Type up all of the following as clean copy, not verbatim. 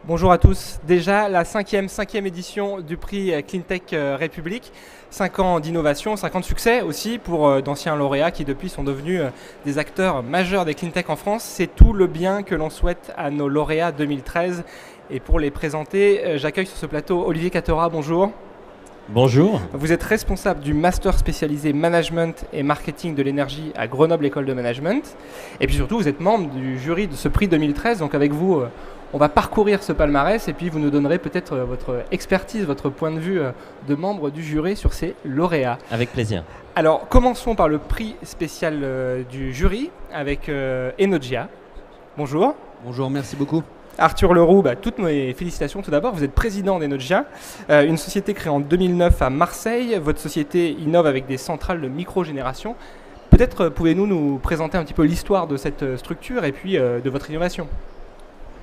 Bonjour à tous. Déjà la cinquième édition du prix Cleantech République. 5 ans d'innovation, 5 ans de succès aussi pour d'anciens lauréats qui depuis sont devenus des acteurs majeurs des Cleantech en France. C'est tout le bien que l'on souhaite à nos lauréats 2013. Et pour les présenter, j'accueille sur ce plateau Olivier Cattera. Bonjour. Bonjour. Vous êtes responsable du master spécialisé Management et Marketing de l'énergie à Grenoble École de Management. Et puis surtout, vous êtes membre du jury de ce prix 2013. Donc avec vous, on va parcourir ce palmarès et puis vous nous donnerez peut-être votre expertise, votre point de vue de membre du jury sur ces lauréats. Avec plaisir. Alors, commençons par le prix spécial du jury avec Enogia. Bonjour. Bonjour, merci beaucoup. Arthur Leroux, toutes mes félicitations tout d'abord. Vous êtes président d'Enogia, une société créée en 2009 à Marseille. Votre société innove avec des centrales de microgénération. Peut-être pouvez-vous nous présenter un petit peu l'histoire de cette structure et puis de votre innovation.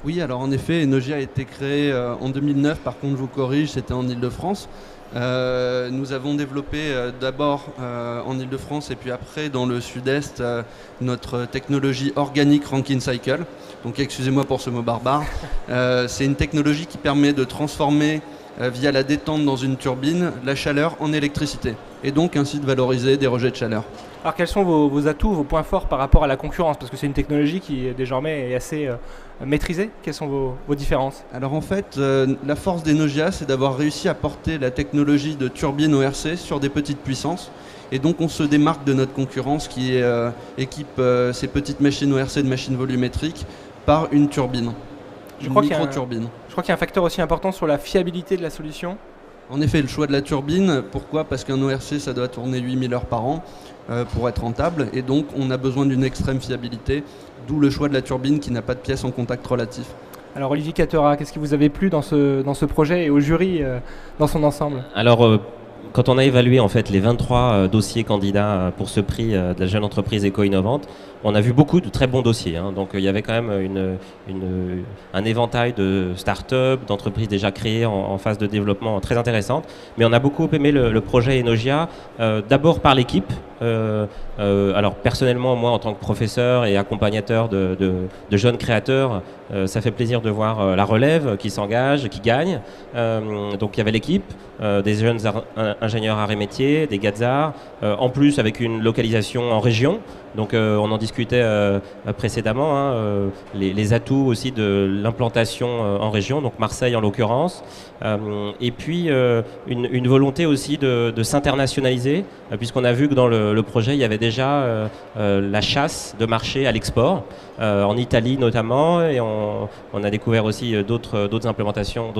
Oui, alors en effet, Enogia a été créé en 2009, par contre je vous corrige, c'était en Ile-de-France. Nous avons développé d'abord en Ile-de-France et puis après dans le sud-est notre technologie organique Rankine Cycle. Donc excusez-moi pour ce mot barbare. C'est une technologie qui permet de transformer via la détente dans une turbine la chaleur en électricité et donc ainsi de valoriser des rejets de chaleur. Alors quels sont vos atouts, vos points forts par rapport à la concurrence? Parce que c'est une technologie qui désormais est assez maîtrisée. Quelles sont vos différences? Alors en fait, la force d'Enogia, c'est d'avoir réussi à porter la technologie de turbine ORC sur des petites puissances. Et donc on se démarque de notre concurrence qui équipe ces petites machines ORC de machines volumétriques par une turbine, une micro-turbine. Je crois qu'il y a un facteur aussi important sur la fiabilité de la solution. En effet, le choix de la turbine, pourquoi? Parce qu'un ORC, ça doit tourner 8000 heures par an pour être rentable. Et donc, on a besoin d'une extrême fiabilité, d'où le choix de la turbine qui n'a pas de pièces en contact relatif. Alors, Olivier Cattera, qu'est-ce qui vous avait plu dans ce projet et au jury dans son ensemble? Alors, quand on a évalué en fait les 23 dossiers candidats pour ce prix de la jeune entreprise éco-innovante, on a vu beaucoup de très bons dossiers. Donc il y avait quand même un éventail de start-up, d'entreprises déjà créées en phase de développement très intéressantes. Mais on a beaucoup aimé le projet Enogia, d'abord par l'équipe. Alors personnellement, moi en tant que professeur et accompagnateur de jeunes créateurs, ça fait plaisir de voir la relève qui s'engage, qui gagne. Donc il y avait l'équipe, des jeunes ingénieurs arts et métiers, des Gazards, en plus avec une localisation en région. Donc on en discutait précédemment, les atouts aussi de l'implantation en région, donc Marseille en l'occurrence, et puis une volonté aussi de s'internationaliser, puisqu'on a vu que dans le projet il y avait déjà la chasse de marché à l'export, en Italie notamment, et on a découvert aussi d'autres implantations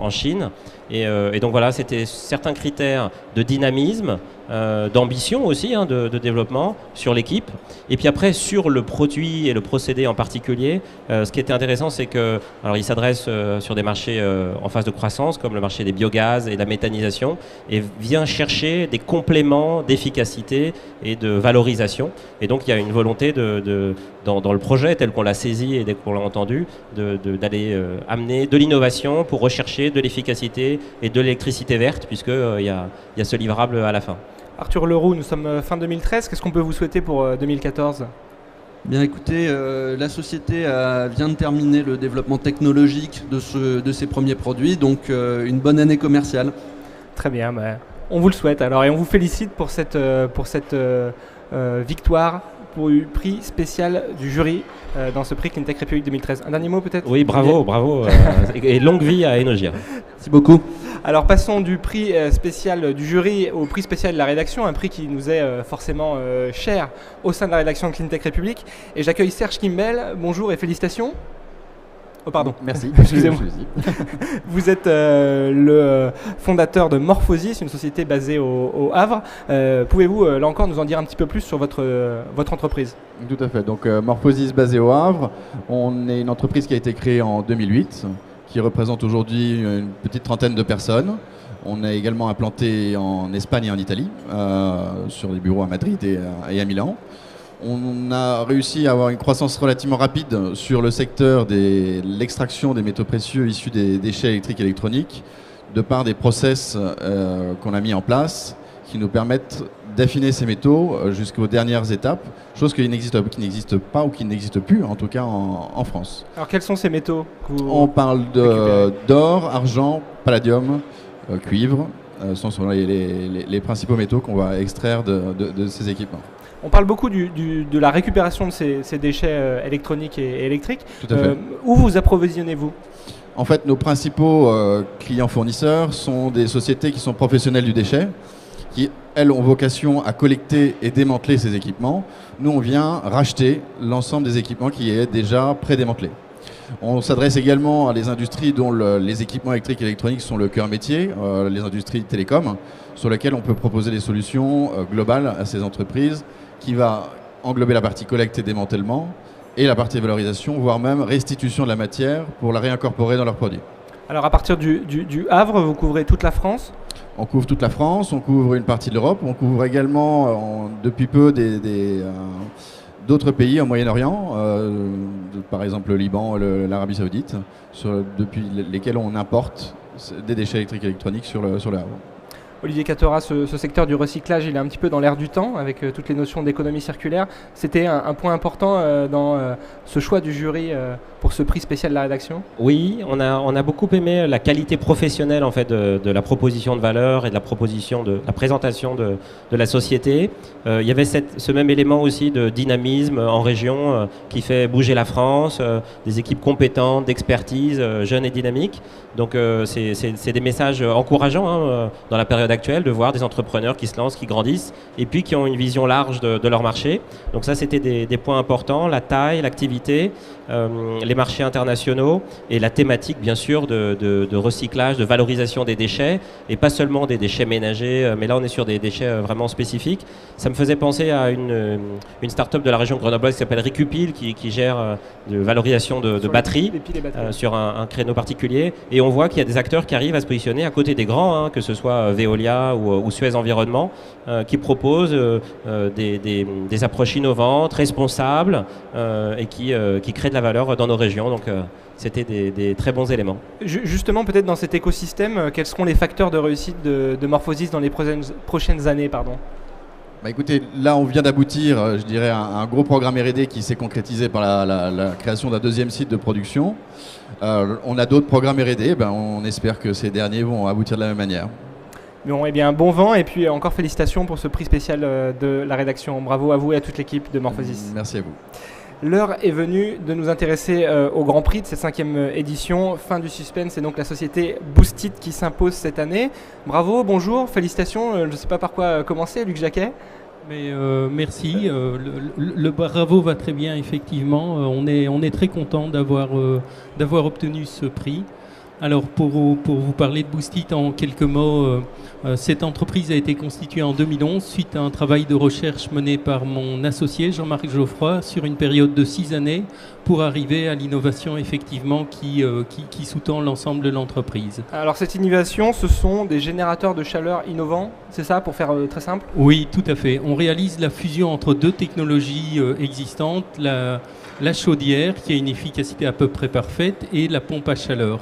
en Chine, et donc voilà, c'était certains critères de dynamisme, d'ambition aussi, de développement sur l'équipe. Et puis après, sur le produit et le procédé en particulier, ce qui était intéressant, c'est que alors il s'adresse sur des marchés en phase de croissance, comme le marché des biogaz et de la méthanisation, et vient chercher des compléments d'efficacité et de valorisation. Et donc il y a une volonté dans le projet tel qu'on l'a saisi et dès qu'on l'a entendu, d'aller amener de l'innovation pour rechercher de l'efficacité et de l'électricité verte, puisqu'il y a ce livrable à la fin. Arthur Leroux, nous sommes fin 2013. Qu'est-ce qu'on peut vous souhaiter pour 2014 ? Bien écoutez, la société vient de terminer le développement technologique de ses premiers produits, donc une bonne année commerciale. Très bien, on vous le souhaite alors et on vous félicite pour cette victoire pour le prix spécial du jury dans ce prix Cleantech République 2013. Un dernier mot peut-être ? Oui, bravo et longue vie à Enogia. Merci beaucoup. Alors passons du prix spécial du jury au prix spécial de la rédaction, un prix qui nous est forcément cher au sein de la rédaction de Cleantech République. Et j'accueille Serge Kimbel, bonjour et félicitations. Oh pardon, merci. Excusez-moi. Vous êtes le fondateur de Morphosis, une société basée au Havre. Pouvez-vous là encore nous en dire un petit peu plus sur votre entreprise ? Tout à fait. Donc Morphosis basée au Havre. On est une entreprise qui a été créée en 2008, qui représente aujourd'hui une petite trentaine de personnes. On est également implanté en Espagne et en Italie, sur des bureaux à Madrid et à Milan. On a réussi à avoir une croissance relativement rapide sur le secteur de l'extraction des métaux précieux issus des déchets électriques et électroniques. de par des process qu'on a mis en place qui nous permettent d'affiner ces métaux jusqu'aux dernières étapes, chose qui n'existe pas ou qui n'existe plus, en tout cas en France. Alors quels sont ces métaux que vous On parle d'or, argent, palladium, cuivre. Ce sont les principaux métaux qu'on va extraire de ces équipements. On parle beaucoup de la récupération de ces déchets électroniques et électriques. Tout à fait. Où vous approvisionnez-vous ? En fait, nos principaux clients fournisseurs sont des sociétés qui sont professionnelles du déchet, qui, elles, ont vocation à collecter et démanteler ces équipements. Nous, on vient racheter l'ensemble des équipements qui est déjà pré-démantelé. On s'adresse également à des industries dont les équipements électriques et électroniques sont le cœur métier, les industries télécom, sur lesquelles on peut proposer des solutions globales à ces entreprises qui va englober la partie collecte et démantèlement et la partie valorisation, voire même restitution de la matière pour la réincorporer dans leurs produits. Alors à partir du Havre, vous couvrez toute la France ? On couvre toute la France, on couvre une partie de l'Europe, on couvre également depuis peu d'autres pays au Moyen-Orient, par exemple le Liban, l'Arabie Saoudite, depuis lesquels on importe des déchets électriques et électroniques sur le Havre. Olivier Cattera, ce secteur du recyclage, il est un petit peu dans l'air du temps avec toutes les notions d'économie circulaire. C'était un point important dans ce choix du jury pour ce prix spécial de la rédaction ? Oui, on a beaucoup aimé la qualité professionnelle en fait de la proposition de valeur et de la proposition de la présentation de la société. Il y avait ce même élément aussi de dynamisme en région qui fait bouger la France, des équipes compétentes, d'expertise, jeunes et dynamiques. Donc c'est des messages encourageants dans la période actuelle de voir des entrepreneurs qui se lancent, qui grandissent et puis qui ont une vision large de leur marché. Donc ça c'était des points importants, la taille, l'activité, les marchés internationaux et la thématique bien sûr de recyclage, de valorisation des déchets et pas seulement des déchets ménagers, mais là on est sur des déchets vraiment spécifiques. Ça me faisait penser à une start-up de la région grenobloise qui s'appelle Recupil qui gère de valorisation de batteries sur un créneau particulier et on voit qu'il y a des acteurs qui arrivent à se positionner à côté des grands, que ce soit Veolia ou Suez Environnement, qui proposent des approches innovantes, responsables et qui créent de la valeur dans nos régions. Donc c'était des très bons éléments. Justement, peut-être dans cet écosystème, quels seront les facteurs de réussite de Morphosis dans les prochaines années Bah écoutez, là on vient d'aboutir, je dirais, à un gros programme R&D qui s'est concrétisé par la création d'un deuxième site de production. On a d'autres programmes R&D, on espère que ces derniers vont aboutir de la même manière. Bon, eh bien, bon vent et puis encore félicitations pour ce prix spécial de la rédaction. Bravo à vous et à toute l'équipe de Morphosis. Merci à vous. L'heure est venue de nous intéresser au Grand Prix de cette 5e édition. Fin du suspense, c'est donc la société Boostit qui s'impose cette année. Bravo, bonjour, félicitations. Je ne sais pas par quoi commencer, Luc Jacquet. Mais merci, le bravo va très bien effectivement. On est très content d'avoir obtenu ce prix. Alors pour vous parler de Boostit en quelques mots, cette entreprise a été constituée en 2011 suite à un travail de recherche mené par mon associé Jean-Marc Geoffroy sur une période de 6 années pour arriver à l'innovation effectivement qui sous-tend l'ensemble de l'entreprise. Alors cette innovation, ce sont des générateurs de chaleur innovants, c'est ça pour faire très simple ? Oui, tout à fait. On réalise la fusion entre deux technologies existantes, la chaudière qui a une efficacité à peu près parfaite et la pompe à chaleur.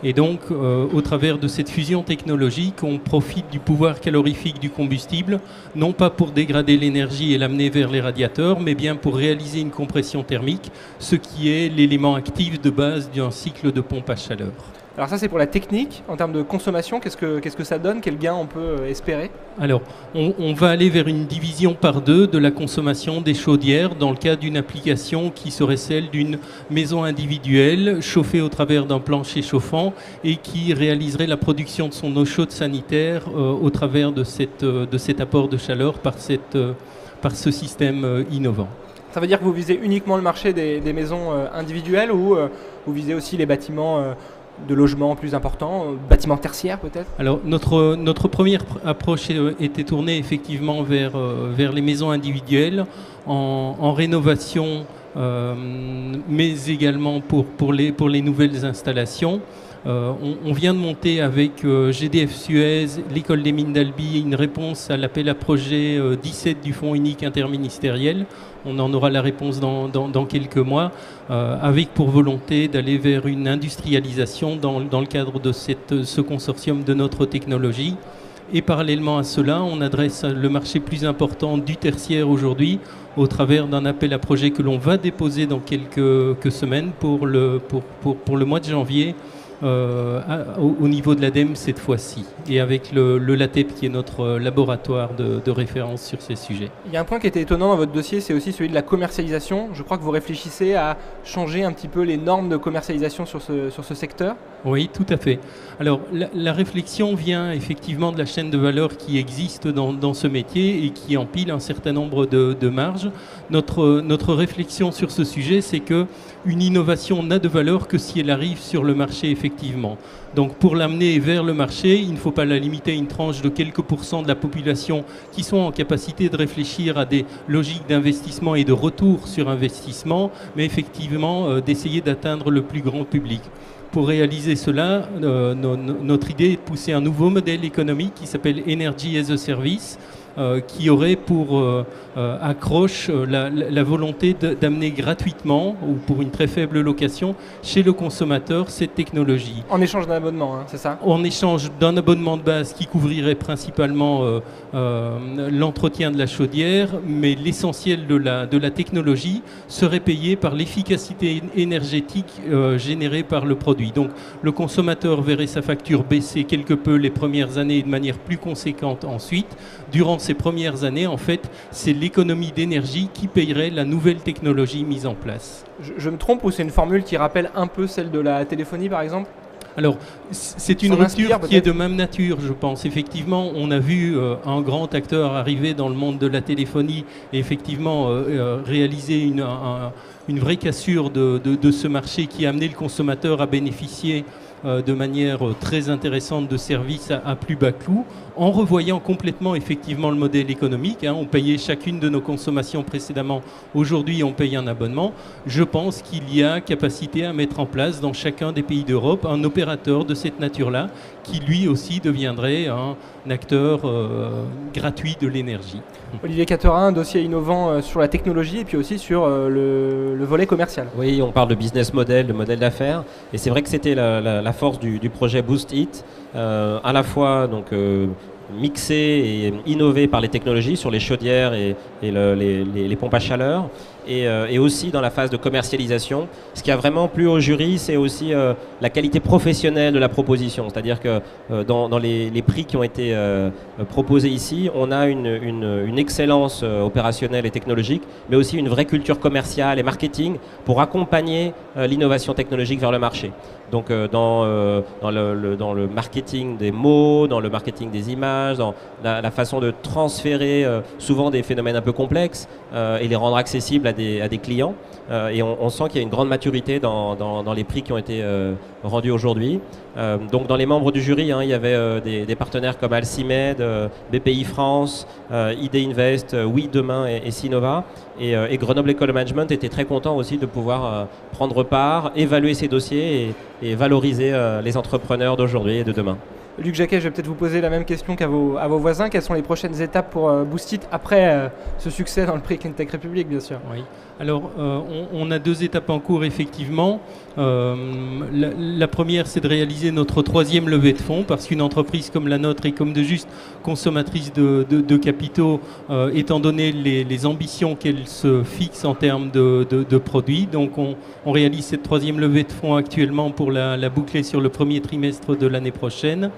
Et donc, au travers de cette fusion technologique, on profite du pouvoir calorifique du combustible, non pas pour dégrader l'énergie et l'amener vers les radiateurs, mais bien pour réaliser une compression thermique, ce qui est l'élément actif de base d'un cycle de pompe à chaleur. Alors ça c'est pour la technique, en termes de consommation, qu'est-ce que ça donne ? Quel gain on peut espérer ? Alors on va aller vers une division par deux de la consommation des chaudières dans le cadre d'une application qui serait celle d'une maison individuelle chauffée au travers d'un plancher chauffant et qui réaliserait la production de son eau chaude sanitaire au travers de cet apport de chaleur par ce système innovant. Ça veut dire que vous visez uniquement le marché des maisons individuelles ou vous visez aussi les bâtiments de logements plus importants, bâtiments tertiaires peut-être ? Alors notre première approche était tournée effectivement vers les maisons individuelles en rénovation, mais également pour les nouvelles installations. On vient de monter avec GDF Suez, l'école des mines d'Albi, une réponse à l'appel à projet 17 du Fonds unique interministériel. On en aura la réponse dans quelques mois, avec pour volonté d'aller vers une industrialisation dans le cadre de ce consortium de notre technologie. Et parallèlement à cela, on adresse le marché plus important du tertiaire aujourd'hui au travers d'un appel à projet que l'on va déposer dans quelques semaines pour le mois de janvier au niveau de l'ADEME cette fois-ci, et avec le LATEP qui est notre laboratoire de référence sur ces sujets. Il y a un point qui était étonnant dans votre dossier, c'est aussi celui de la commercialisation. Je crois que vous réfléchissez à changer un petit peu les normes de commercialisation sur ce secteur. Oui, tout à fait. Alors, la réflexion vient effectivement de la chaîne de valeur qui existe dans ce métier et qui empile un certain nombre de marges. Notre réflexion sur ce sujet, c'est que une innovation n'a de valeur que si elle arrive sur le marché effectivement. Donc pour l'amener vers le marché, il ne faut pas la limiter à une tranche de quelques pourcents de la population qui sont en capacité de réfléchir à des logiques d'investissement et de retour sur investissement, mais effectivement d'essayer d'atteindre le plus grand public. Pour réaliser cela, notre idée est de pousser un nouveau modèle économique qui s'appelle Energy as a Service, qui aurait pour accroche la volonté d'amener gratuitement ou pour une très faible location chez le consommateur cette technologie. En échange d'un abonnement, hein, c'est ça ? En échange d'un abonnement de base qui couvrirait principalement l'entretien de la chaudière, mais l'essentiel de la technologie serait payé par l'efficacité énergétique générée par le produit. Donc le consommateur verrait sa facture baisser quelque peu les premières années et de manière plus conséquente ensuite. Durant ces premières années, en fait, c'est l'économie d'énergie qui payerait la nouvelle technologie mise en place. Je me trompe ou c'est une formule qui rappelle un peu celle de la téléphonie par exemple ? Alors, c'est une rupture qui est de même nature, je pense. Effectivement, on a vu un grand acteur arriver dans le monde de la téléphonie et effectivement réaliser une vraie cassure de ce marché qui a amené le consommateur à bénéficier de manière très intéressante de services à plus bas coût, en revoyant complètement effectivement le modèle économique. On payait chacune de nos consommations précédemment, aujourd'hui on paye un abonnement. Je pense qu'il y a capacité à mettre en place dans chacun des pays d'Europe un opérateur de cette nature-là qui lui aussi deviendrait un acteur gratuit de l'énergie. Olivier Catterin, un dossier innovant sur la technologie et puis aussi sur le volet commercial. Oui, on parle de business model, de modèle d'affaires, et c'est vrai que c'était la force du projet Boost It, à la fois donc mixé et innové par les technologies sur les chaudières et les pompes à chaleur, et aussi dans la phase de commercialisation. Ce qui a vraiment plu au jury, c'est aussi la qualité professionnelle de la proposition. C'est-à-dire que dans les prix qui ont été proposés ici, on a une excellence opérationnelle et technologique, mais aussi une vraie culture commerciale et marketing pour accompagner l'innovation technologique vers le marché. Donc dans le marketing des mots, dans le marketing des images, dans la façon de transférer souvent des phénomènes un peu complexes et les rendre accessibles à des clients. Et on sent qu'il y a une grande maturité dans les prix qui ont été rendus aujourd'hui. Donc dans les membres du jury, il y avait des partenaires comme Alcimed, BPI France, ID Invest, Oui Demain et Sinova. Et Grenoble École Management était très content aussi de pouvoir prendre part, évaluer ces dossiers et valoriser les entrepreneurs d'aujourd'hui et de demain. Luc Jacquet, je vais peut-être vous poser la même question qu'à vos voisins. Quelles sont les prochaines étapes pour Boost It après ce succès dans le prix Cleantech République, bien sûr ? Oui. Alors, on a 2 étapes en cours, effectivement. La première, c'est de réaliser notre 3e levée de fonds, parce qu'une entreprise comme la nôtre est comme de juste consommatrice de capitaux, étant donné les ambitions qu'elle se fixe en termes de produits. Donc, on réalise cette 3e levée de fonds actuellement pour la boucler sur le premier trimestre de l'année prochaine.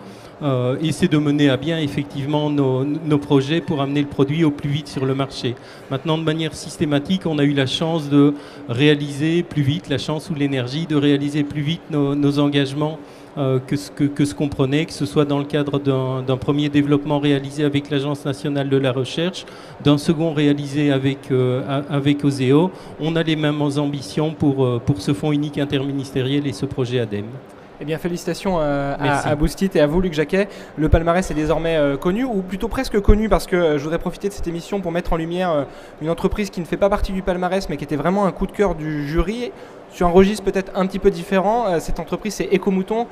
Et c'est de mener à bien effectivement nos projets pour amener le produit au plus vite sur le marché. Maintenant, de manière systématique, on a eu la chance de réaliser plus vite, la chance ou l'énergie de réaliser plus vite nos engagements que ce qu'on prenait, que ce soit dans le cadre d'un premier développement réalisé avec l'Agence nationale de la recherche, d'un second réalisé avec Oseo. On a les mêmes ambitions pour ce fonds unique interministériel et ce projet ADEME. Eh bien, félicitations à Boost It et à vous, Luc Jacquet. Le palmarès est désormais connu, ou plutôt presque connu, parce que je voudrais profiter de cette émission pour mettre en lumière une entreprise qui ne fait pas partie du palmarès, mais qui était vraiment un coup de cœur du jury. sur un registre peut-être un petit peu différent. Cette entreprise, c'est Ecomouton.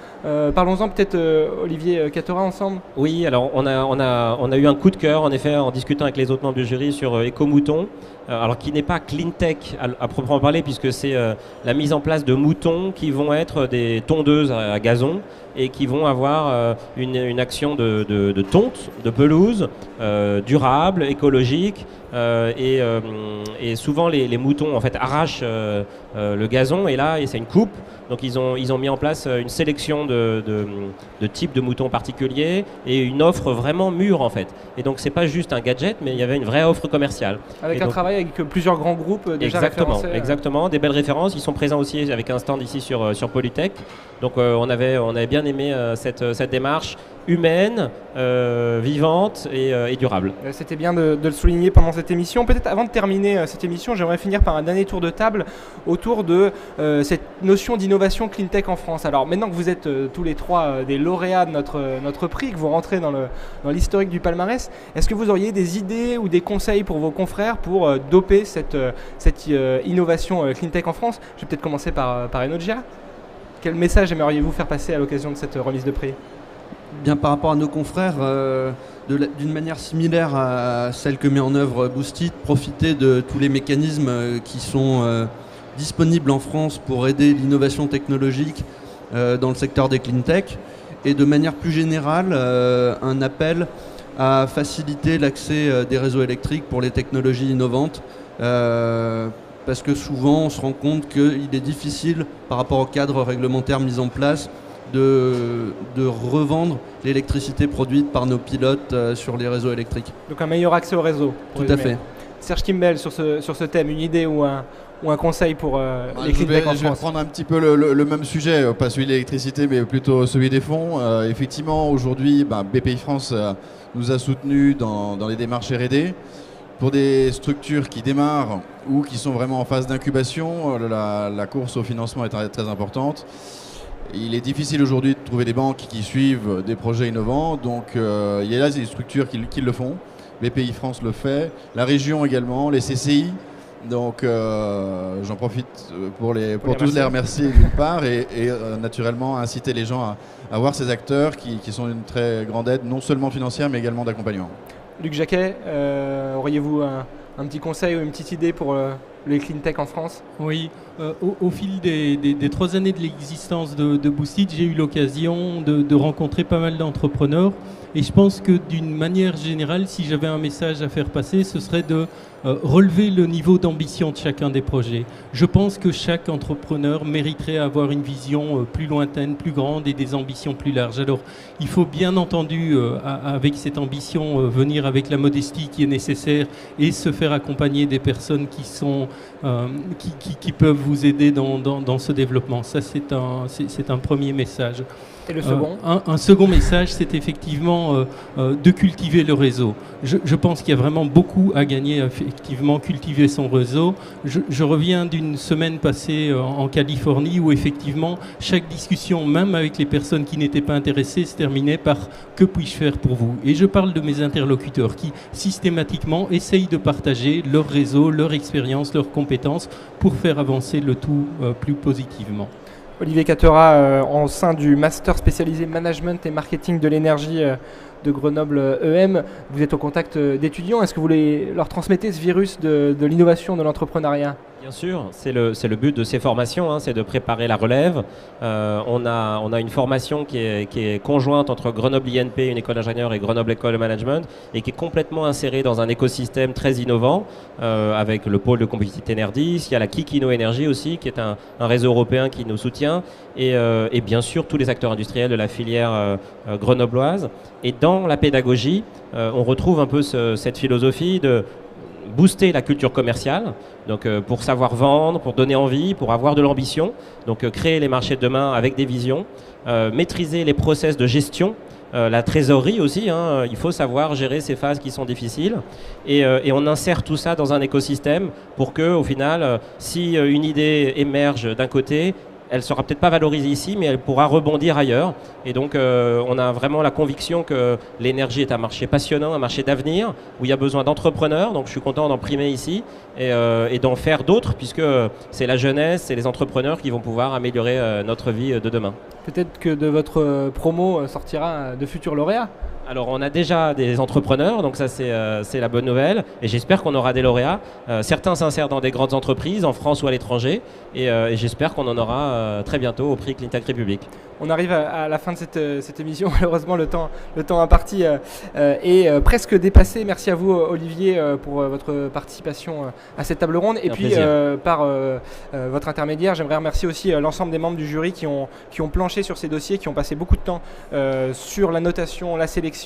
Parlons-en peut-être, Olivier Catora, ensemble. Oui, alors on a eu un coup de cœur, en effet, en discutant avec les autres membres du jury sur Ecomouton, alors qui n'est pas clean tech à proprement parler, puisque c'est la mise en place de moutons qui vont être des tondeuses à gazon et qui vont avoir une action de tonte, de pelouse, durable, écologique, et souvent les moutons en fait arrachent le gazon, et là c'est une coupe. Donc ils ont mis en place une sélection de types de moutons particuliers et une offre vraiment mûre en fait. Et donc c'est pas juste un gadget, mais il y avait une vraie offre commerciale. Avec un travail avec plusieurs grands groupes déjà référencés. Exactement, des belles références. Ils sont présents aussi avec un stand ici sur Polytech. Donc on avait bien aimé cette démarche humaine, vivante et durable. C'était bien de le souligner pendant cette émission. Peut-être avant de terminer cette émission, j'aimerais finir par un dernier tour de table autour de cette notion d'innovation clean tech en France. Alors maintenant que vous êtes tous les trois des lauréats de notre prix, que vous rentrez dans l'historique du palmarès, est-ce que vous auriez des idées ou des conseils pour vos confrères pour doper cette innovation clean tech en France? Je vais peut-être commencer par Enogia. Quel message aimeriez-vous faire passer à l'occasion de cette remise de prix? Bien, par rapport à nos confrères, d'une manière similaire à celle que met en œuvre Boostit, profiter de tous les mécanismes qui sont disponibles en France pour aider l'innovation technologique dans le secteur des clean tech, et de manière plus générale, un appel à faciliter l'accès des réseaux électriques pour les technologies innovantes, parce que souvent on se rend compte qu'il est difficile, par rapport au cadre réglementaire mis en place, de revendre l'électricité produite par nos pilotes sur les réseaux électriques. Donc un meilleur accès au réseau. Tout à fait. Serge Kimbel, sur ce thème, une idée ou un conseil pour les clean tech en France? Je vais prendre un petit peu le même sujet, pas celui de l'électricité, mais plutôt celui des fonds. Effectivement, aujourd'hui, BPI France nous a soutenus dans les démarches R&D. Pour des structures qui démarrent ou qui sont vraiment en phase d'incubation, la course au financement est très importante. Il est difficile aujourd'hui de trouver des banques qui suivent des projets innovants, donc il y a là des structures qui le font. BPI France le fait, la région également, les CCI. Donc j'en profite pour tous les remercier d'une part et naturellement inciter les gens à voir ces acteurs qui sont une très grande aide, non seulement financière mais également d'accompagnement. Luc Jacquet, auriez-vous un petit conseil ou une petite idée pour les clean tech en France? Oui, au fil des 3 années de l'existence de Boostit, j'ai eu l'occasion de rencontrer pas mal d'entrepreneurs, et je pense que d'une manière générale, si j'avais un message à faire passer, ce serait de relever le niveau d'ambition de chacun des projets. Je pense que chaque entrepreneur mériterait avoir une vision plus lointaine, plus grande et des ambitions plus larges. Alors, il faut bien entendu, avec cette ambition, venir avec la modestie qui est nécessaire et se faire accompagner des personnes qui peuvent vous aider dans ce développement. Ça, c'est un premier message. Et le second un second message, c'est effectivement de cultiver le réseau. Je pense qu'il y a vraiment beaucoup à gagner, effectivement, cultiver son réseau. Je reviens d'une semaine passée en Californie où, effectivement, chaque discussion, même avec les personnes qui n'étaient pas intéressées, se terminait par « Que puis-je faire pour vous ?» Et je parle de mes interlocuteurs qui, systématiquement, essayent de partager leur réseau, leur expérience, leurs compétences pour faire avancer le tout plus positivement. Olivier Catora, en sein du master spécialisé management et marketing de l'énergie de Grenoble EM, vous êtes au contact d'étudiants. Est-ce que vous leur transmettez ce virus de l'innovation, de l'entrepreneuriat? Bien sûr, c'est le but de ces formations, c'est de préparer la relève. On a une formation qui est conjointe entre Grenoble INP, une école d'ingénieurs, et Grenoble École de Management, et qui est complètement insérée dans un écosystème très innovant, avec le pôle de compétitivité Enerdis. Il y a la Kikino Énergie aussi, qui est un réseau européen qui nous soutient, et bien sûr tous les acteurs industriels de la filière grenobloise. Et dans la pédagogie, on retrouve un peu cette philosophie de booster la culture commerciale, donc pour savoir vendre, pour donner envie, pour avoir de l'ambition, donc créer les marchés de demain avec des visions, maîtriser les process de gestion, la trésorerie aussi, il faut savoir gérer ces phases qui sont difficiles, et on insère tout ça dans un écosystème pour que, au final, si une idée émerge d'un côté, elle sera peut-être pas valorisée ici, mais elle pourra rebondir ailleurs. Et donc, on a vraiment la conviction que l'énergie est un marché passionnant, un marché d'avenir, où il y a besoin d'entrepreneurs. Donc, je suis content d'en primer ici et d'en faire d'autres, puisque c'est la jeunesse, c'est les entrepreneurs qui vont pouvoir améliorer notre vie de demain. Peut-être que de votre promo sortira de futurs lauréats. Alors on a déjà des entrepreneurs, donc ça c'est la bonne nouvelle, et j'espère qu'on aura des lauréats. Certains s'insèrent dans des grandes entreprises, en France ou à l'étranger, et j'espère qu'on en aura très bientôt au prix Cleantech République. On arrive à la fin de cette émission, malheureusement le temps imparti est presque dépassé. Merci à vous Olivier pour votre participation à cette table ronde, et puis par votre intermédiaire, j'aimerais remercier aussi l'ensemble des membres du jury qui ont planché sur ces dossiers, qui ont passé beaucoup de temps sur la notation, la sélection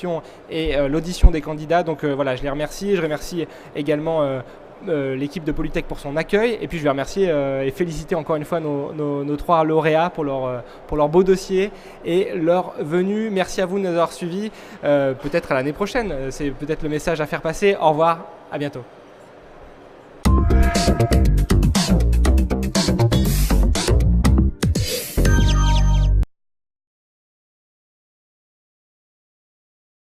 et l'audition des candidats. Donc voilà, je les remercie. Je remercie également l'équipe de Polytech pour son accueil, et puis je vais remercier et féliciter encore une fois nos 3 lauréats pour leur beau dossier et leur venue. Merci à vous de nous avoir suivis, peut-être à l'année prochaine, c'est peut-être le message à faire passer. Au revoir, à bientôt.